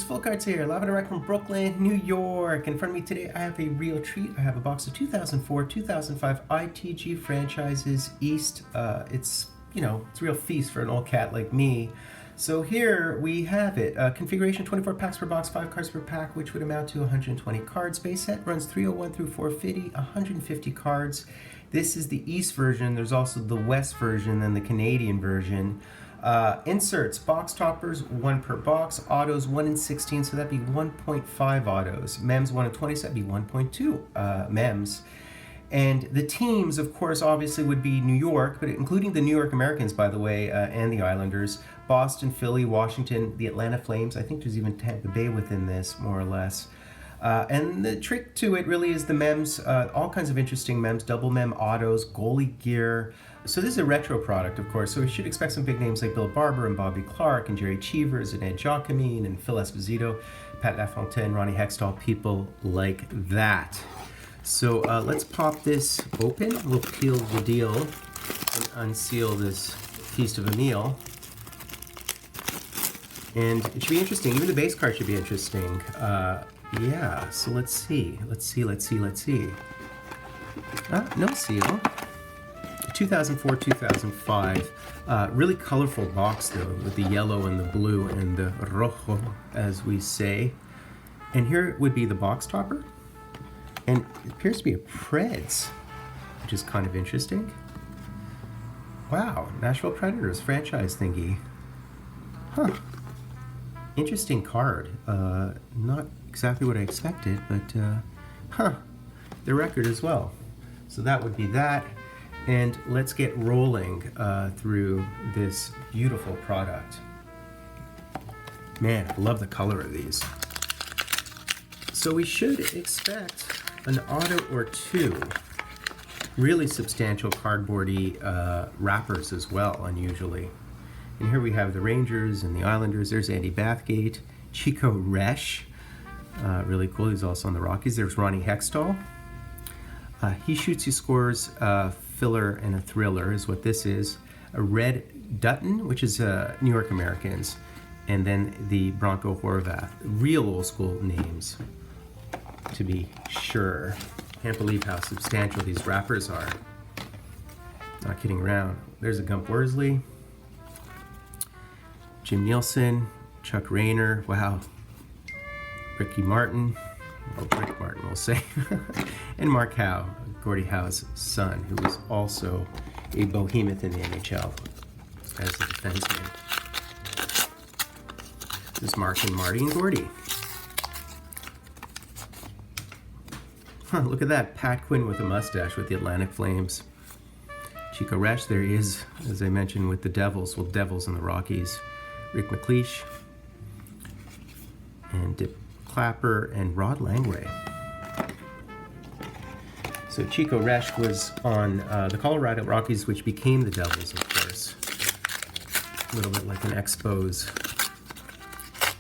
Full Cards here, live and direct from Brooklyn, New York. In front of me today, I have a real treat. I have a box of 2004-2005 ITG Franchises East. It's a real feast for an old cat like me. So here we have it. Configuration 24 packs per box, 5 cards per pack, which would amount to 120 cards. Base set runs 301 through 450, 150 cards. This is the East version. There's also the West version and the Canadian version. Inserts, box toppers, 1 per box. Autos, 1 in 16, so that'd be 1.5 autos. Mems, 1 in 20, so that'd be 1.2 mems. And the teams, of course, obviously would be New York, but including the New York Americans, by the way, and the Islanders, Boston, Philly, Washington, the Atlanta Flames. I think there's even Tampa Bay within this, more or less. And the trick to it really is the mems, all kinds of interesting mems, double mem autos, goalie gear. So this is a retro product, of course, so we should expect some big names like Bill Barber and Bobby Clark and Jerry Cheevers and Ed Giacomine and Phil Esposito, Pat LaFontaine, Ronnie Hextall, people like that. So let's pop this open. We'll peel the deal and unseal this feast of a meal. And it should be interesting. Even the base card should be interesting. Yeah, so let's see. No seal. 2004-2005. Really colorful box though, with the yellow and the blue and the rojo, as we say. And here would be the box topper. And it appears to be a Preds, which is kind of interesting. Wow, Nashville Predators franchise thingy. Huh. Interesting card. Not exactly what I expected, but the record as well. So that would be that. And let's get rolling through this beautiful product. Man, I love the color of these. So we should expect an auto or two. Really substantial cardboardy wrappers as well, unusually. And here we have the Rangers and the Islanders. There's Andy Bathgate, Chico Resch, really cool. He's also on the Rockies. There's Ronnie Hextall. He shoots, he scores, filler and a thriller is what this is. A Red Dutton, which is New York Americans. And then the Bronco Horvath. Real old school names, to be sure. Can't believe how substantial these wrappers are. Not kidding around. There's a Gump Worsley. Jim Nielsen, Chuck Rayner, wow. Ricky Martin, well, Rick Martin we'll say. And Mark Howe, Gordie Howe's son, who was also a behemoth in the NHL as a defenseman. This is Mark and Marty and Gordie. Huh, look at that, Pat Quinn with a mustache with the Atlantic Flames. Chico Resch, there he is, as I mentioned, with the Devils, well, Devils and the Rockies. Rick McLeish, and Dip Clapper, and Rod Langway. So Chico Resch was on the Colorado Rockies, which became the Devils, of course. A little bit like an Expos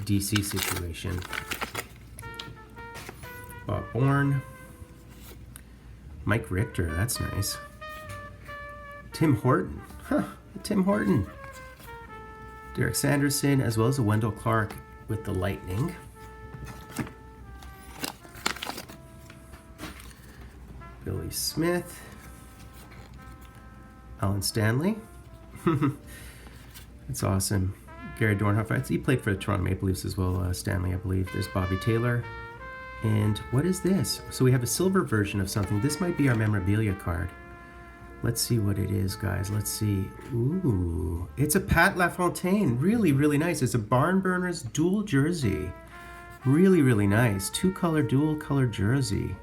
DC situation. Bob Bourne. Mike Richter, that's nice. Tim Horton, Tim Horton. Derek Sanderson, as well as a Wendell Clark with the Lightning. Billy Smith. Alan Stanley. That's awesome. Gary Dornhoff, he played for the Toronto Maple Leafs as well, Stanley, I believe. There's Bobby Taylor. And what is this? So we have a silver version of something. This might be our memorabilia card. Let's see what it is, guys. Let's see. Ooh, it's a Pat LaFontaine. Really, really nice. It's a Barn Burners dual jersey. Really, really nice. Two-color, dual-color jersey.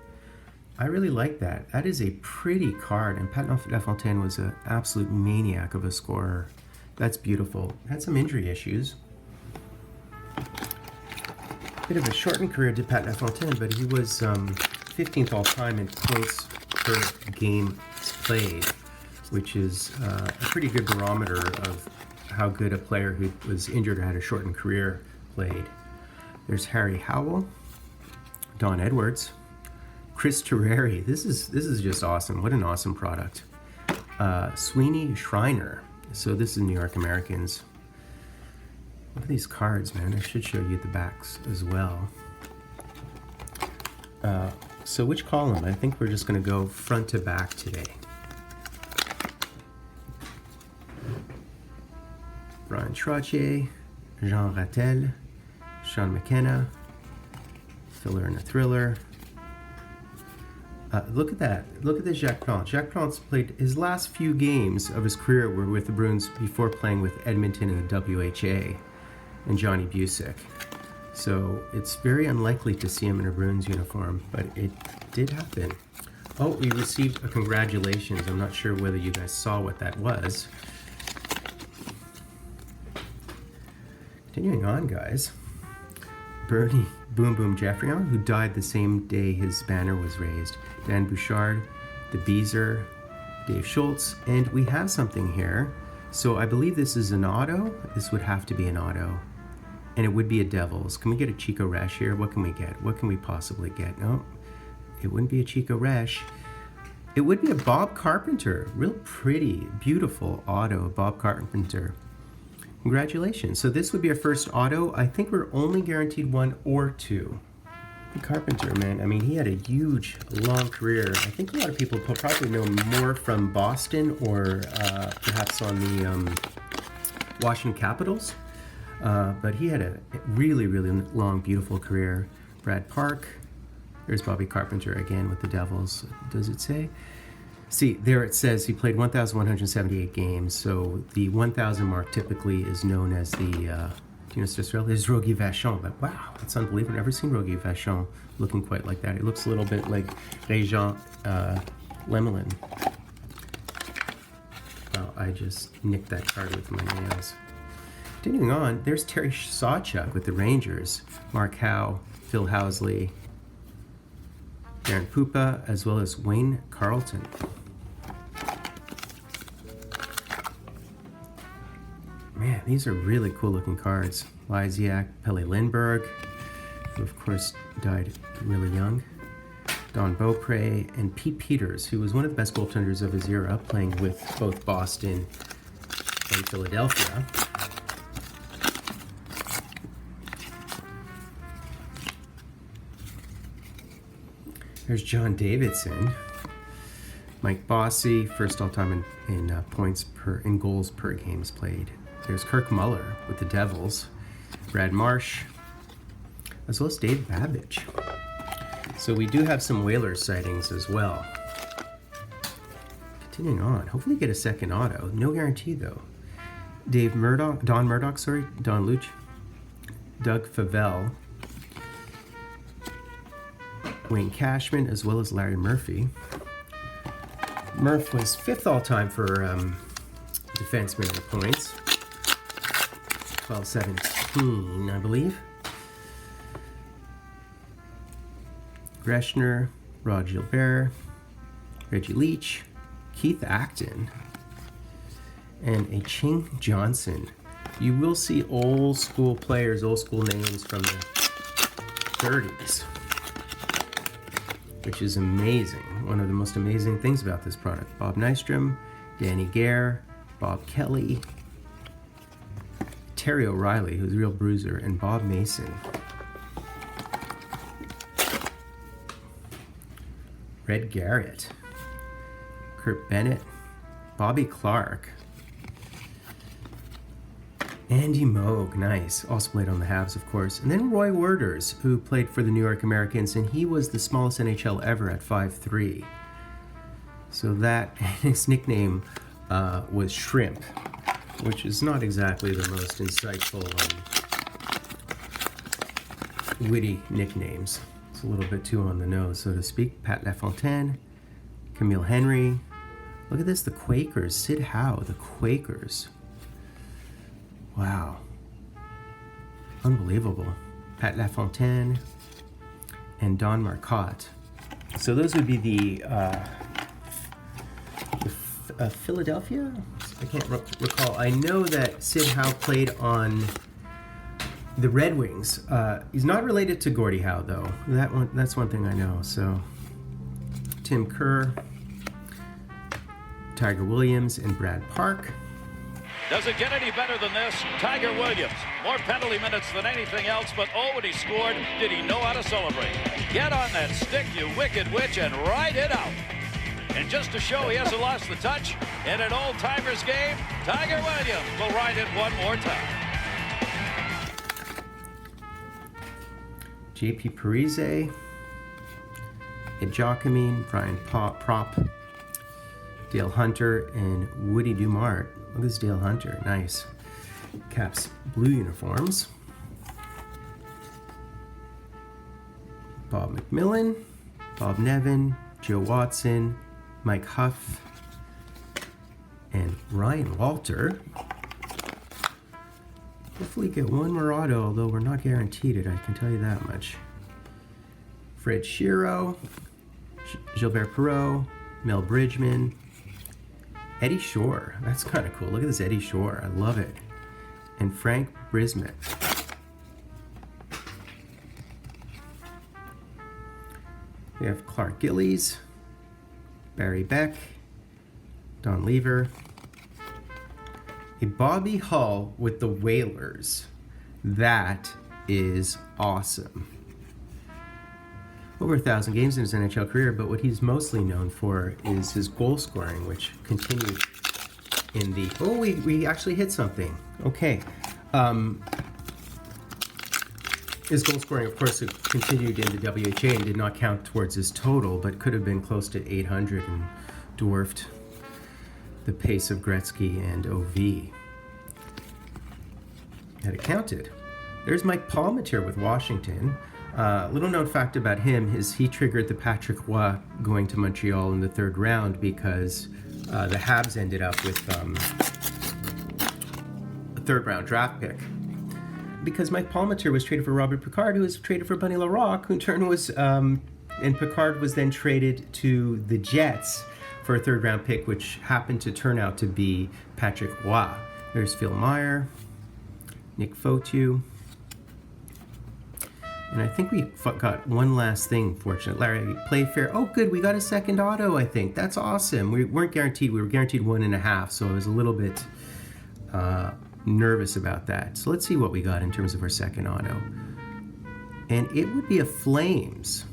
I really like that. That is a pretty card. And Pat LaFontaine was an absolute maniac of a scorer. That's beautiful. Had some injury issues. Bit of a shortened career to Pat LaFontaine, but he was 15th all-time in points per game played, which is a pretty good barometer of how good a player who was injured or had a shortened career played. There's Harry Howell, Don Edwards, Chris Terreri. This is just awesome. What an awesome product. Sweeney Schreiner. So this is New York Americans. Look at these cards, man. I should show you the backs as well. So which column? I think we're just going to go front to back today. Brian Trottier, Jean Rattel, Sean McKenna, Filler and a Thriller. Look at that. Look at this Jacques Plante. Jacques Plante's played his last few games of his career were with the Bruins before playing with Edmonton in the WHA and Johnny Busick. So it's very unlikely to see him in a Bruins uniform, but it did happen. Oh, we received a congratulations. I'm not sure whether you guys saw what that was. Continuing on, guys. Bernie Boom Boom Jeffrion, who died the same day his banner was raised. Dan Bouchard, the Beezer, Dave Schultz, and we have something here. So I believe this is an auto. This would have to be an auto. And it would be a Devils. Can we get a Chico Resch here? What can we get? What can we possibly get? No, it wouldn't be a Chico Resch. It would be a Bob Carpenter. Real pretty, beautiful auto, Bob Carpenter. Congratulations. So this would be our first auto. I think we're only guaranteed one or two. Carpenter, man, I mean, he had a huge, long career. I think a lot of people probably know him more from Boston or perhaps on the Washington Capitals. But he had a really, really long, beautiful career. Brad Park. There's Bobby Carpenter again with the Devils. Does it say? See, there it says he played 1,178 games. So the 1,000 mark typically is known as the, there's Rogie Vachon. But wow, that's unbelievable. I've never seen Rogie Vachon looking quite like that. It looks a little bit like Régent Lemelin. Wow, I just nicked that card with my nails. Continuing on, there's Terry Sawchuk with the Rangers, Mark Howe, Phil Housley, Darren Pupa, as well as Wayne Carlton. Man, these are really cool looking cards. Lysiak, Pelle Lindbergh, who of course died really young, Don Beaupre, and Pete Peters, who was one of the best goaltenders of his era, playing with both Boston and Philadelphia. There's John Davidson, Mike Bossy, first all-time in goals per games played. There's Kirk Muller with the Devils, Brad Marsh, as well as Dave Babbage. So we do have some Wailers sightings as well. Continuing on, hopefully get a second auto. No guarantee though. Don Luch, Doug Favell, Wayne Cashman, as well as Larry Murphy. Murph was 5th all-time for defenseman in points. 12-17, I believe. Greshner, Rod Gilbert, Reggie Leach, Keith Acton, and a Ching Johnson. You will see old school players, old school names from the 30s. Which is amazing. One of the most amazing things about this product. Bob Nystrom, Danny Gare, Bob Kelly, Terry O'Reilly, who's a real bruiser, and Bob Mason. Red Garrett, Kurt Bennett, Bobby Clark, Andy Moog, nice. Also played on the Habs, of course. And then Roy Werders, who played for the New York Americans, and he was the smallest NHL ever at 5'3". So that, his nickname was Shrimp, which is not exactly the most insightful, witty nicknames. It's a little bit too on the nose, so to speak. Pat LaFontaine, Camille Henry. Look at this, the Quakers. Sid Howe, the Quakers. Wow. Unbelievable. Pat LaFontaine and Don Marcotte. So those would be the Philadelphia? I can't recall. I know that Sid Howe played on the Red Wings. He's not related to Gordie Howe, though. That's one thing I know. So Tim Kerr, Tiger Williams, and Brad Park. Does it get any better than this? Tiger Williams, more penalty minutes than anything else, but oh, when he scored, did he know how to celebrate? Get on that stick, you wicked witch, and ride it out. And just to show he hasn't lost the touch, in an old Tigers game, Tiger Williams will ride it one more time. J.P. Parise, Ed Giacomine, Brian Prop, Dale Hunter, and Woody Dumart. Look at this Dale Hunter, nice. Caps blue uniforms. Bob McMillan, Bob Nevin, Joe Watson, Mike Huff, and Ryan Walter. Hopefully get one more auto, although we're not guaranteed it, I can tell you that much. Fred Shiro, Gilbert Perreault, Mel Bridgman, Eddie Shore. That's kind of cool. Look at this Eddie Shore. I love it. And Frank Brisman. We have Clark Gillies, Barry Beck, Don Lever, a Bobby Hull with the Wailers. That is awesome. Over 1,000 games in his NHL career, but what he's mostly known for is his goal scoring, which continued in the... Oh, we actually hit something. Okay. His goal scoring, of course, continued in the WHA and did not count towards his total, but could have been close to 800 and dwarfed the pace of Gretzky and OV. Had it counted. There's Mike Palmateer with Washington. Little known fact about him is he triggered the Patrick Roy going to Montreal in the third round because the Habs ended up with a third round draft pick. Because Mike Palmateer was traded for Robert Picard, who was traded for Bunny Larocque, who in turn was, and Picard was then traded to the Jets for a third round pick, which happened to turn out to be Patrick Roy. There's Phil Meyer, Nick Fotu. And I think we got one last thing, fortunately. Larry Playfair. Oh, good. We got a second auto, I think. That's awesome. We weren't guaranteed. We were guaranteed 1.5, so I was a little bit nervous about that. So let's see what we got in terms of our second auto. And it would be a Flames.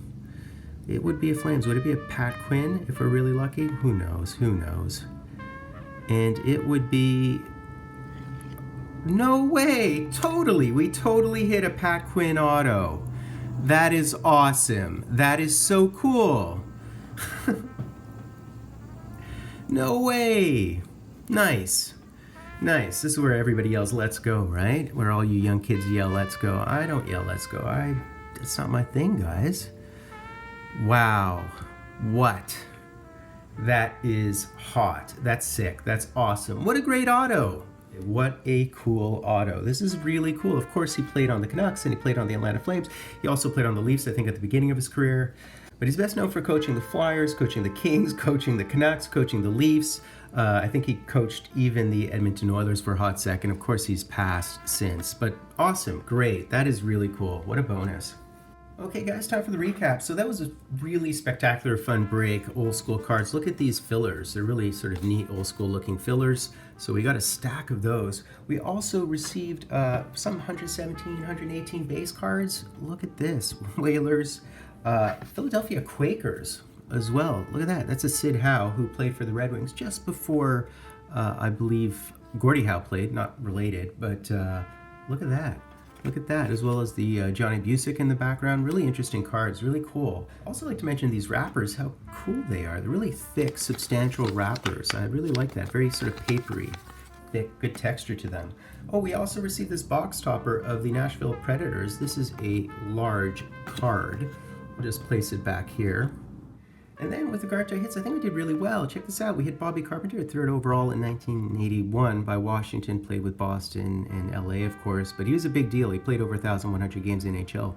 It would be a Flames. Would it be a Pat Quinn if we're really lucky? Who knows? Who knows? And it would be... No way! Totally! We totally hit a Pat Quinn auto. That is awesome. That is so cool. No way. Nice. Nice. This is where everybody yells, let's go, right? Where all you young kids yell, let's go. I don't yell, let's go. It's not my thing, guys. Wow. What? That is hot. That's sick. That's awesome. What a great auto. What a cool auto. This is really cool. Of course, he played on the Canucks and he played on the Atlanta Flames. He also played on the Leafs, I think, at the beginning of his career. But he's best known for coaching the Flyers, coaching the Kings, coaching the Canucks, coaching the Leafs. I think he coached even the Edmonton Oilers for a hot second. Of course, he's passed since. But awesome. Great. That is really cool. What a bonus. Okay, guys, time for the recap. So that was a really spectacular, fun break. Old school cards. Look at these fillers. They're really sort of neat, old school looking fillers. So we got a stack of those. We also received some 117, 118 base cards. Look at this. Wailers, Philadelphia Quakers as well. Look at that. That's a Sid Howe who played for the Red Wings just before, I believe, Gordie Howe played. Not related, but look at that. Look at that, as well as the Johnny Busick in the background. Really interesting cards, really cool. Also like to mention these wrappers, how cool they are. They're really thick, substantial wrappers. I really like that. Very sort of papery, thick, good texture to them. Oh, we also received this box topper of the Nashville Predators. This is a large card. We'll just place it back here. And then with regard to hits, I think we did really well. Check this out. We hit Bobby Carpenter at third overall in 1981 by Washington, played with Boston and LA, of course. But he was a big deal. He played over 1,100 games in NHL.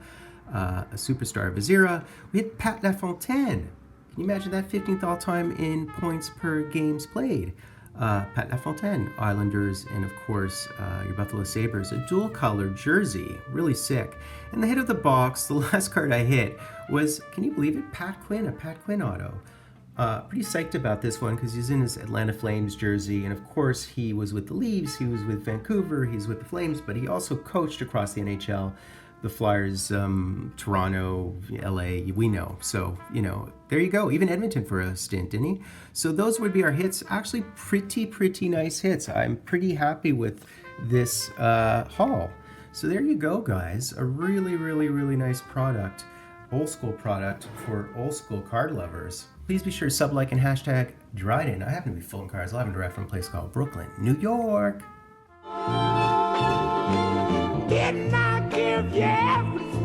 A superstar of his era. We hit Pat LaFontaine. Can you imagine that? 15th all-time in points per games played. Pat LaFontaine, Islanders, and of course your Buffalo Sabres, a dual-colored jersey, really sick. And the hit of the box, the last card I hit was, can you believe it, Pat Quinn, a Pat Quinn auto. Pretty psyched about this one because he's in his Atlanta Flames jersey, and of course he was with the Leafs, he was with Vancouver, he's with the Flames, but he also coached across the NHL, the Flyers, Toronto, LA, we know. So, there you go. Even Edmonton for a stint, didn't he? So those would be our hits. Actually, pretty nice hits. I'm pretty happy with this haul. So there you go, guys. A really nice product. Old school product for old school card lovers. Please be sure to sub, like, and hashtag Dryden. I happen to be Fulton Cards live and direct from a place called Brooklyn, New York. Didn't I give you everything?